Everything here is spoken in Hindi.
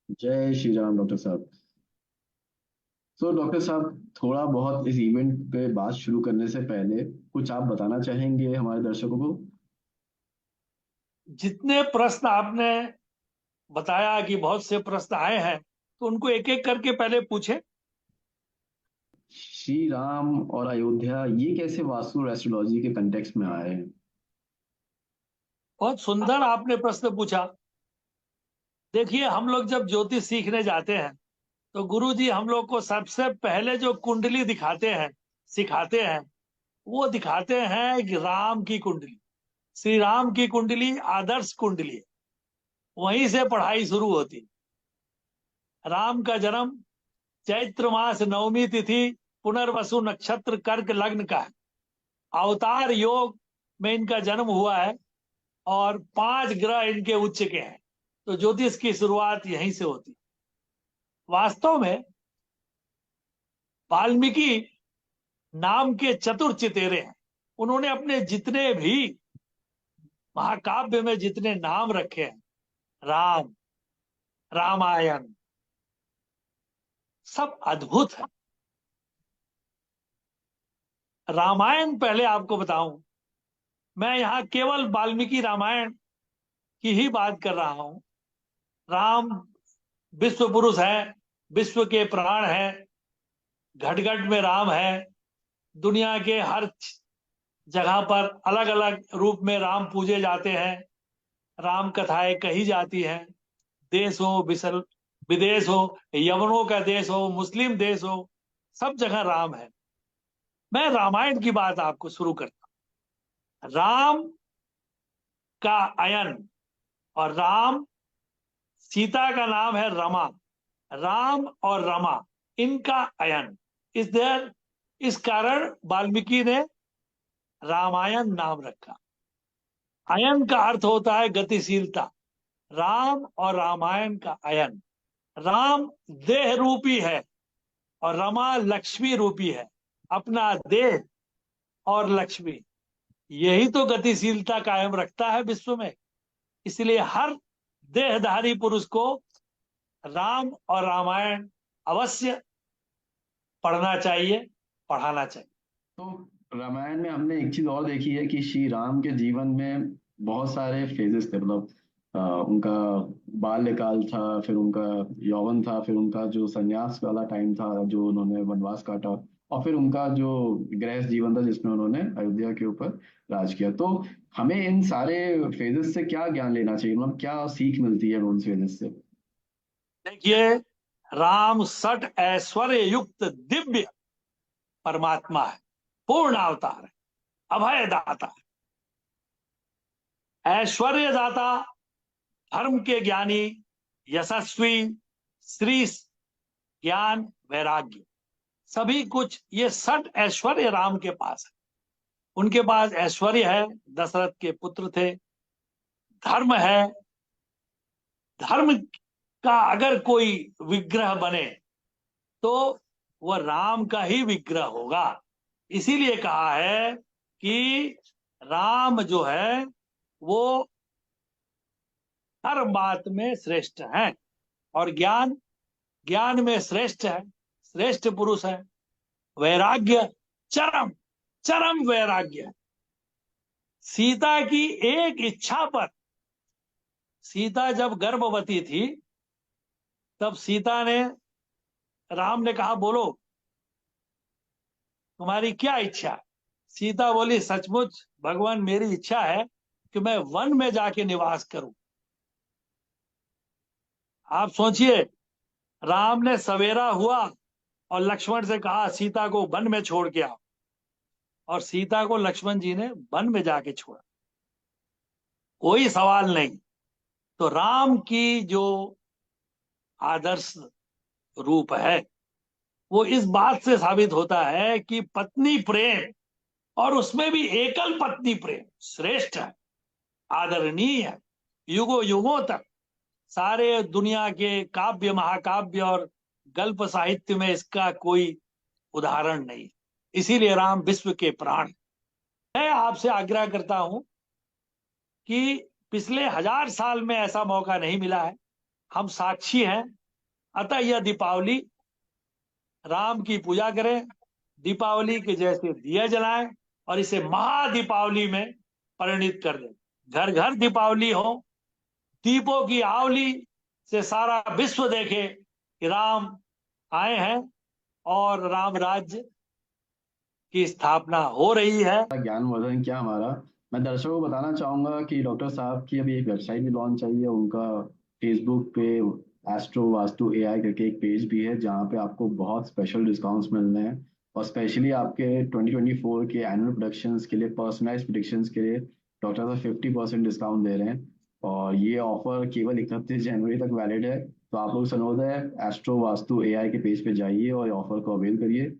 जय श्री राम डॉक्टर साहब। तो डॉक्टर साहब, थोड़ा बहुत इस इवेंट पे बात शुरू करने से पहले कुछ आप बताना चाहेंगे हमारे दर्शकों को? जितने प्रश्न आपने बताया कि बहुत से प्रश्न आए हैं, तो उनको एक एक करके पहले पूछे। श्री राम और अयोध्या ये कैसे वास्तु और एस्ट्रोलॉजी के कंटेक्स्ट में आए हैं? बहुत सुंदर आपने प्रश्न पूछा। देखिए, हम लोग जब ज्योतिष सीखने जाते हैं तो गुरु जी हम लोग को सबसे पहले जो कुंडली दिखाते हैं, सिखाते हैं, वो दिखाते हैं कि राम की कुंडली, श्री राम की कुंडली आदर्श कुंडली है। वहीं से पढ़ाई शुरू होती है। राम का जन्म चैत्र मास नवमी तिथि पुनर्वसु नक्षत्र कर्क लग्न का है। अवतार योग में इनका जन्म हुआ है और 5 ग्रह इनके उच्च के हैं। तो ज्योतिष की शुरुआत यहीं से होती है। वास्तव में वाल्मीकि नाम के चतुर चितेरे हैं। उन्होंने अपने जितने भी महाकाव्य में जितने नाम रखे हैं, राम, रामायण, सब अद्भुत है। रामायण पहले आपको बताऊं, मैं यहाँ केवल वाल्मीकि रामायण की ही बात कर रहा हूं। राम विश्व पुरुष है, विश्व के प्राण है, घट घट में राम है। दुनिया के हर जगह पर अलग अलग रूप में राम पूजे जाते हैं, राम कथाएं कही जाती हैं। देश हो विसल विदेश हो, यवनों का देश हो, मुस्लिम देश हो, सब जगह राम है। मैं रामायण की बात आपको शुरू करता हूं। राम का अयन, और राम, सीता का नाम है रमा। राम और रमा, इनका अयन, इस देर इस कारण वाल्मीकि ने रामायण नाम रखा। अयन का अर्थ होता है गतिशीलता। राम और रामायण का अयन। राम देह रूपी है और रमा लक्ष्मी रूपी है। अपना देह और लक्ष्मी, यही तो गतिशीलता कायम रखता है विश्व में। इसलिए हर देहधारी पुरुष को राम और रामायण अवश्य पढ़ना चाहिए, पढ़ाना चाहिए। तो रामायण में हमने एक चीज और देखी है कि श्री राम के जीवन में बहुत सारे फेजेस थे। मतलब उनका बाल्यकाल था, फिर उनका यौवन था, फिर उनका जो संन्यास वाला टाइम था जो उन्होंने वनवास काटा, और फिर उनका जो गृहस्थ जीवन था जिसमें उन्होंने अयोध्या के ऊपर राज किया। तो हमें इन सारे फेजेस से क्या ज्ञान लेना चाहिए? मतलब क्या सीख मिलती है उन फेजेस से? देखिए, राम सठ ऐश्वर्य युक्त दिव्य परमात्मा है, पूर्ण अवतार है, अभय दाता है, ऐश्वर्य दाता, धर्म के ज्ञानी, यशस्वी, श्री, ज्ञान, वैराग्य, सभी कुछ ये सठ ऐश्वर्य राम के पास है। उनके पास ऐश्वर्य है, दशरथ के पुत्र थे। धर्म है, धर्म का अगर कोई विग्रह बने तो वह राम का ही विग्रह होगा। इसीलिए कहा है कि राम जो है वो हर बात में श्रेष्ठ है। और ज्ञान, ज्ञान में श्रेष्ठ है, श्रेष्ठ पुरुष है। वैराग्य, चरम, चरम वैराग्य। सीता की एक इच्छा पर, सीता जब गर्भवती थी तब सीता ने, राम ने कहा बोलो तुम्हारी क्या इच्छा है। सीता बोली सचमुच भगवान मेरी इच्छा है कि मैं वन में जाके निवास करूं। आप सोचिए, राम ने सवेरा हुआ और लक्ष्मण से कहा सीता को वन में छोड़ के आओ, और सीता को लक्ष्मण जी ने वन में जाके छोड़ा। कोई सवाल नहीं। तो राम की जो आदर्श रूप है वो इस बात से साबित होता है कि पत्नी प्रेम, और उसमें भी एकल पत्नी प्रेम, श्रेष्ठ है, आदरणीय है। युगों युगों तक सारे दुनिया के काव्य, महाकाव्य और गल्प साहित्य में इसका कोई उदाहरण नहीं। इसीलिए राम विश्व के प्राण। मैं आपसे आग्रह करता हूं कि पिछले 1000 साल में ऐसा मौका नहीं मिला है। हम साक्षी हैं। अतः यह दीपावली राम की पूजा करें, दीपावली के जैसे दिए जलाएं और इसे महादीपावली में परिणित कर दें। घर घर दीपावली हो, दीपों की आवली से सारा विश्व देखे कि राम आए हैं और राम राज्य की स्थापना हो रही है। ज्ञानवर्धन किया हमारा। मैं दर्शकों को बताना चाहूंगा कि डॉक्टर साहब की अभी एक वेबसाइट भी लॉन्च आई है उनका। फेसबुक पे एस्ट्रो वास्तु एआई करके एक पेज भी है जहाँ पे आपको बहुत स्पेशल डिस्काउंट्स मिल रहे हैं। और स्पेशली आपके 2024 के एनुअल प्रोडक्शंस के लिए, पर्सनलाइज प्रोडक्शंस के लिए डॉक्टर साहब 50% डिस्काउंट दे रहे हैं। और ये ऑफर केवल 31 जनवरी तक वैलिड है। तो आप लोग सनोदय एस्ट्रो वास्तु एआई के पेज पे जाइए और ऑफर को अवेल करिए।